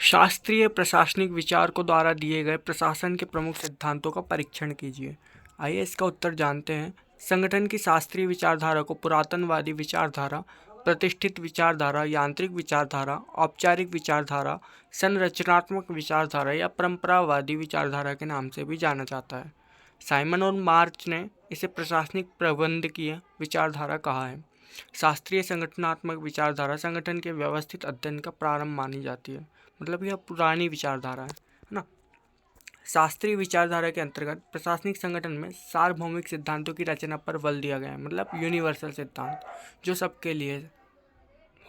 शास्त्रीय प्रशासनिक विचारकों द्वारा दिए गए प्रशासन के प्रमुख सिद्धांतों का परीक्षण कीजिए। आइए इसका उत्तर जानते हैं। संगठन की शास्त्रीय विचारधारा को पुरातनवादी विचारधारा, प्रतिष्ठित विचारधारा, यांत्रिक विचारधारा, औपचारिक विचारधारा, संरचनात्मक विचारधारा या परंपरावादी विचारधारा के नाम से भी जाना जाता है। साइमन और मार्च ने इसे प्रशासनिक प्रबंधकीय विचारधारा कहा है। शास्त्रीय संगठनात्मक विचारधारा संगठन के व्यवस्थित अध्ययन का प्रारंभ मानी जाती है। मतलब यह पुरानी विचारधारा है ना। शास्त्रीय विचारधारा के अंतर्गत प्रशासनिक संगठन में सार्वभौमिक सिद्धांतों की रचना पर बल दिया गया है, मतलब यूनिवर्सल सिद्धांत जो सबके लिए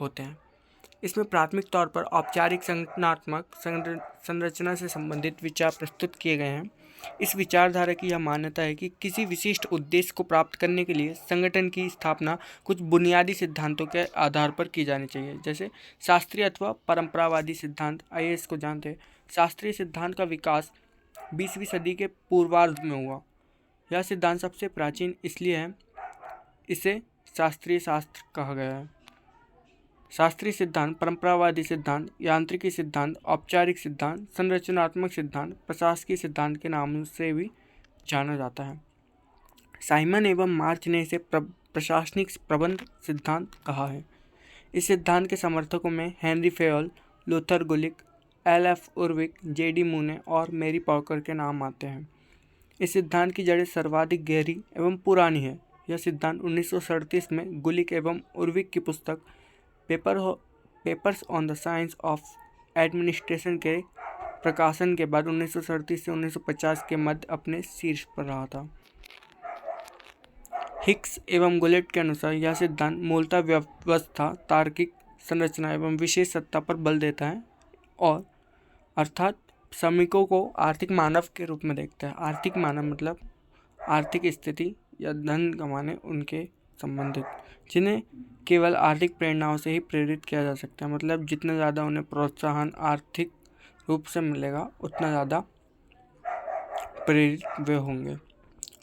होते हैं। इसमें प्राथमिक तौर पर औपचारिक संगठनात्मक संरचना से संबंधित विचार प्रस्तुत किए गए हैं। इस विचारधारा की यह मान्यता है कि किसी विशिष्ट उद्देश्य को प्राप्त करने के लिए संगठन की स्थापना कुछ बुनियादी सिद्धांतों के आधार पर की जानी चाहिए, जैसे शास्त्रीय अथवा परंपरावादी सिद्धांत। आइए इसको जानते हैं। शास्त्रीय सिद्धांत का विकास 20वीं सदी के पूर्वार्ध में हुआ। यह सिद्धांत सबसे प्राचीन इसलिए है इसे शास्त्रीय शास्त्र कहा गया है। शास्त्रीय सिद्धांत, परंपरावादी सिद्धांत, यांत्रिकी सिद्धांत, औपचारिक सिद्धांत, संरचनात्मक सिद्धांत, प्रशासकीय सिद्धांत के नामों से भी जाना जाता है। साइमन एवं मार्च ने इसे प्रशासनिक प्रबंध सिद्धांत कहा है। इस सिद्धांत के समर्थकों में हेनरी फेयोल, लूथर गुलिक, एल.एफ. उर्विक, जे.डी. मूने और मेरी पॉकर के नाम आते हैं। इस सिद्धांत की जड़ें सर्वाधिक गहरी एवं पुरानी है। यह सिद्धांत 1937 में गुलिक एवं उर्विक की पुस्तक papers on the science of administration के प्रकाशन के बाद 1937 से 1950 के मध्य अपने शीर्ष पर रहा था। हिक्स एवं गुलेट के अनुसार यह सिद्धांत मूलतः व्यवस्था, तार्किक संरचना एवं विशेष सत्ता पर बल देता है और अर्थात श्रमिकों को आर्थिक मानव के रूप में देखता है। आर्थिक मानव मतलब आर्थिक स्थिति या धन कमाने उनके संबंधित, जिन्हें केवल आर्थिक प्रेरणाओं से ही प्रेरित किया जा सकता है। मतलब जितना ज़्यादा उन्हें प्रोत्साहन आर्थिक रूप से मिलेगा उतना ज़्यादा प्रेरित वे होंगे।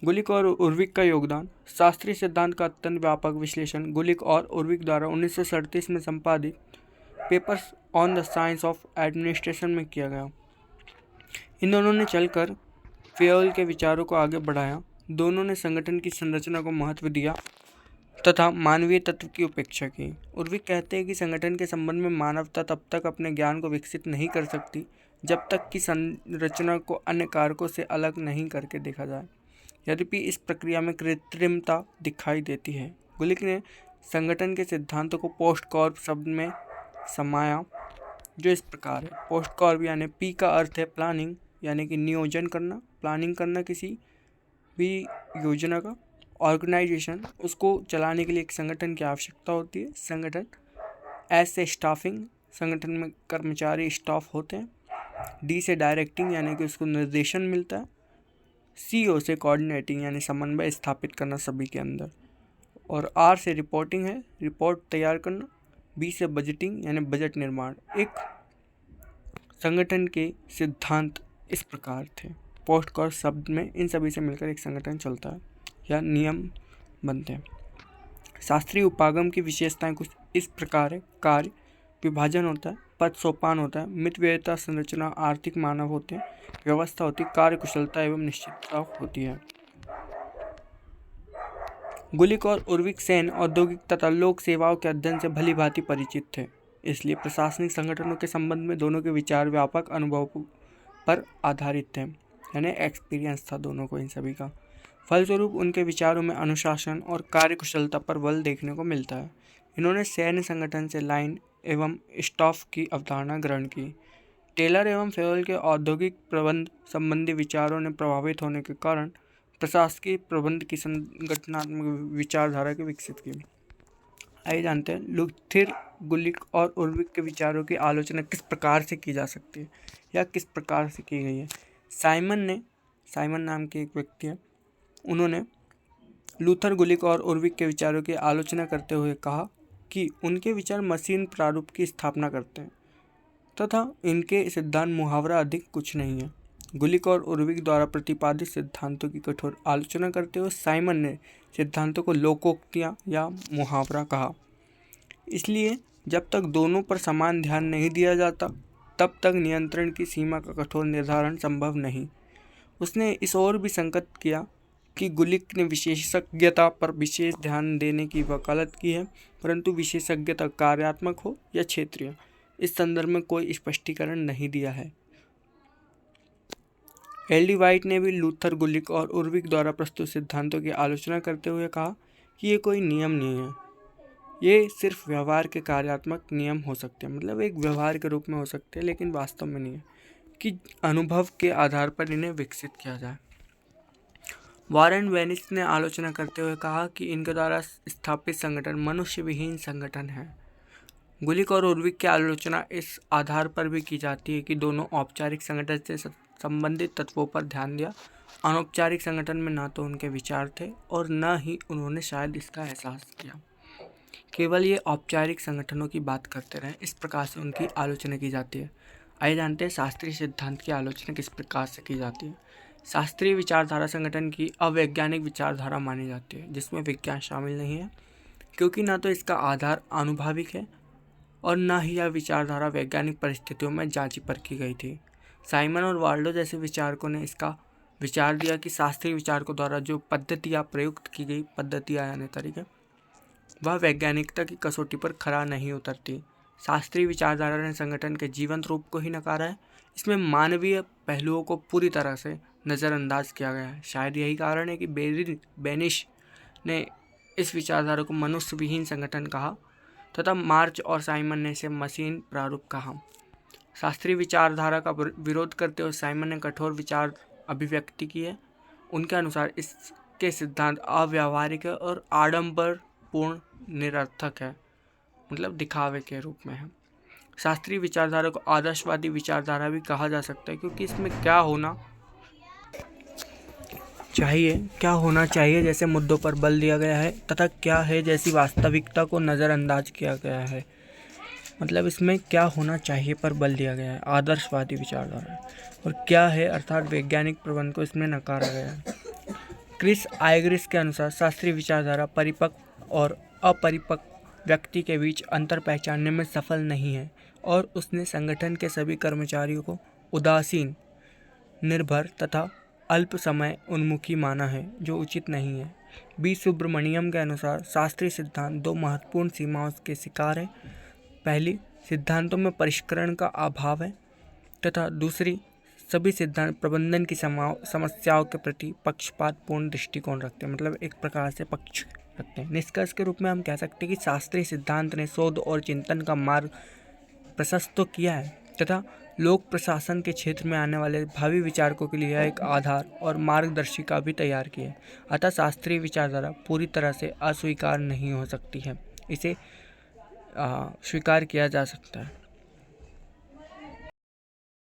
गुलिक और उर्विक का योगदान। शास्त्रीय सिद्धांत का अत्यंत व्यापक विश्लेषण गुलिक और उर्विक द्वारा 1937 में संपादित papers on the science of administration में किया गया। इन दोनों ने चलकर फेयोल के विचारों को आगे बढ़ाया। दोनों ने संगठन की संरचना को महत्व दिया तथा मानवीय तत्व की उपेक्षा की। उर्विक कहते हैं कि संगठन के संबंध में मानवता तब तक अपने ज्ञान को विकसित नहीं कर सकती जब तक कि संरचना को अन्य कारकों से अलग नहीं करके देखा जाए। यद्यपि इस प्रक्रिया में कृत्रिमता दिखाई देती है। गुलिक ने संगठन के सिद्धांतों को पोस्ट कॉर्प शब्द में समाया, जो इस प्रकार है। पोस्ट कॉर्प यानी पी का अर्थ है प्लानिंग, यानी कि नियोजन करना, प्लानिंग करना किसी भी योजना का। ऑर्गेनाइजेशन, उसको चलाने के लिए एक संगठन की आवश्यकता होती है। संगठन एस से स्टाफिंग, संगठन में कर्मचारी स्टाफ होते हैं। डी से डायरेक्टिंग, यानी कि उसको निर्देशन मिलता है। CO से कोऑर्डिनेटिंग, यानी समन्वय स्थापित करना सभी के अंदर। और R से रिपोर्टिंग है, रिपोर्ट तैयार करना। B से बजटिंग, यानी बजट निर्माण। एक संगठन के सिद्धांत इस प्रकार थे। पोस्ट कॉर्प शब्द में इन सभी से मिलकर एक संगठन चलता है या नियम बनते हैं। शास्त्रीय उपागम की विशेषताएं कुछ इस प्रकार है। कार्य विभाजन होता है, पद सोपान होता है, मितव्ययता संरचना, आर्थिक मानव होते हैं, व्यवस्था होती है, कार्य कुशलता एवं निश्चितता होती है। गुलिक और उर्विक सेन औद्योगिक तथा लोक सेवाओं के अध्ययन से भली भांति परिचित थे, इसलिए प्रशासनिक संगठनों के संबंध में दोनों के विचार व्यापक अनुभव पर आधारित थे, यानी एक्सपीरियंस था दोनों को इन सभी का। फलस्वरूप उनके विचारों में अनुशासन और कार्यकुशलता पर बल देखने को मिलता है। इन्होंने सैन्य संगठन से लाइन एवं स्टाफ की अवधारणा ग्रहण की। टेलर एवं फेयोल के औद्योगिक प्रबंध संबंधी विचारों ने प्रभावित होने के कारण प्रशासकीय प्रबंध की संगठनात्मक विचारधारा की विकसित की। आइए जानते हैं लूथर, गुलिक और उर्विक के विचारों की आलोचना किस प्रकार से की जा सकती है या किस प्रकार से की गई है। साइमन नाम के एक व्यक्ति है, उन्होंने लूथर, गुलिक और उर्विक के विचारों की आलोचना करते हुए कहा कि उनके विचार मशीन प्रारूप की स्थापना करते हैं तथा इनके सिद्धांत मुहावरा अधिक कुछ नहीं है। गुलिक और उर्विक द्वारा प्रतिपादित सिद्धांतों की कठोर आलोचना करते हुए साइमन ने सिद्धांतों को लोकोक्तियाँ या मुहावरा कहा। इसलिए जब तक दोनों पर समान ध्यान नहीं दिया जाता तब तक नियंत्रण की सीमा का कठोर निर्धारण संभव नहीं। उसने इस ओर भी संकेत किया कि गुलिक ने विशेषज्ञता पर विशेष ध्यान देने की वकालत की है, परंतु विशेषज्ञता कार्यात्मक हो या क्षेत्रीय, इस संदर्भ में कोई स्पष्टीकरण नहीं दिया है। एल.डी. वाइट ने भी लूथर, गुलिक और उर्विक द्वारा प्रस्तुत सिद्धांतों की आलोचना करते हुए कहा कि ये कोई नियम नहीं है, ये सिर्फ व्यवहार के कार्यात्मक नियम हो सकते हैं, मतलब एक व्यवहार के रूप में हो सकते हैं, लेकिन वास्तव में नहीं है कि अनुभव के आधार पर इन्हें विकसित किया जाए। वॉरेन वेनिस ने आलोचना करते हुए कहा कि इनके द्वारा स्थापित संगठन मनुष्य विहीन संगठन है। गुलिक और उर्विक की आलोचना इस आधार पर भी की जाती है कि दोनों औपचारिक संगठन से संबंधित तत्वों पर ध्यान दिया। अनौपचारिक संगठन में न तो उनके विचार थे और न ही उन्होंने शायद इसका एहसास किया। केवल ये औपचारिक संगठनों की बात करते रहे, इस प्रकार से उनकी आलोचना की जाती है। आइए जानते हैं शास्त्रीय सिद्धांत की आलोचना किस प्रकार से की जाती है। शास्त्रीय विचारधारा संगठन की अवैज्ञानिक विचारधारा मानी जाती है, जिसमें विज्ञान शामिल नहीं है, क्योंकि न तो इसका आधार आनुभाविक है और न ही यह विचारधारा वैज्ञानिक परिस्थितियों में जांची परखी गई थी। साइमन और वाल्डो जैसे विचारकों ने इसका विचार दिया कि शास्त्रीय विचारकों द्वारा जो पद्धतियाँ प्रयुक्त की गई, पद्धतियाँ यानी तरीके, वह वैज्ञानिकता की कसौटी पर खरा नहीं उतरती। शास्त्रीय विचारधारा ने संगठन के जीवंत रूप को ही नकारा है, इसमें मानवीय पहलुओं को पूरी तरह से नज़रअंदाज किया गया है। शायद यही कारण है कि बेनिश ने इस विचारधारा को मनुष्य विहीन संगठन कहा तथा मार्च और साइमन ने इसे मशीन प्रारूप कहा। शास्त्रीय विचारधारा का विरोध करते हुए साइमन ने कठोर विचार अभिव्यक्ति की है। उनके अनुसार इसके सिद्धांत अव्यावहारिक है और आडंबरपूर्ण निरर्थक है, मतलब दिखावे के रूप में है। शास्त्रीय विचारधारा को आदर्शवादी विचारधारा भी कहा जा सकता है, क्योंकि इसमें क्या होना चाहिए जैसे मुद्दों पर बल दिया गया है तथा क्या है जैसी वास्तविकता को नज़रअंदाज किया गया है। मतलब इसमें क्या होना चाहिए पर बल दिया गया है, आदर्शवादी विचारधारा, और क्या है अर्थात वैज्ञानिक प्रबंध को इसमें नकारा गया है। क्रिस आइग्रिस के अनुसार शास्त्रीय विचारधारा परिपक्व और अपरिपक्व व्यक्ति के बीच अंतर पहचानने में सफल नहीं है और उसने संगठन के सभी कर्मचारियों को उदासीन, निर्भर तथा अल्प समय उन्मुखी माना है, जो उचित नहीं है। बी सुब्रमण्यम के अनुसार शास्त्रीय सिद्धांत दो महत्वपूर्ण सीमाओं के शिकार है। पहली, सिद्धांतों में परिष्करण का अभाव है तथा दूसरी, सभी सिद्धांत प्रबंधन की समस्याओं के प्रति पक्षपातपूर्ण दृष्टिकोण रखते हैं, मतलब एक प्रकार से पक्ष रखते हैं। निष्कर्ष के रूप में हम कह सकते हैं कि शास्त्रीय सिद्धांत ने शोध और चिंतन का मार्ग प्रशस्त तो किया है तथा लोक प्रशासन के क्षेत्र में आने वाले भावी विचारकों के लिए एक आधार और मार्गदर्शिका भी तैयार की है। अतः शास्त्रीय विचारधारा पूरी तरह से अस्वीकार नहीं हो सकती है, इसे स्वीकार किया जा सकता है।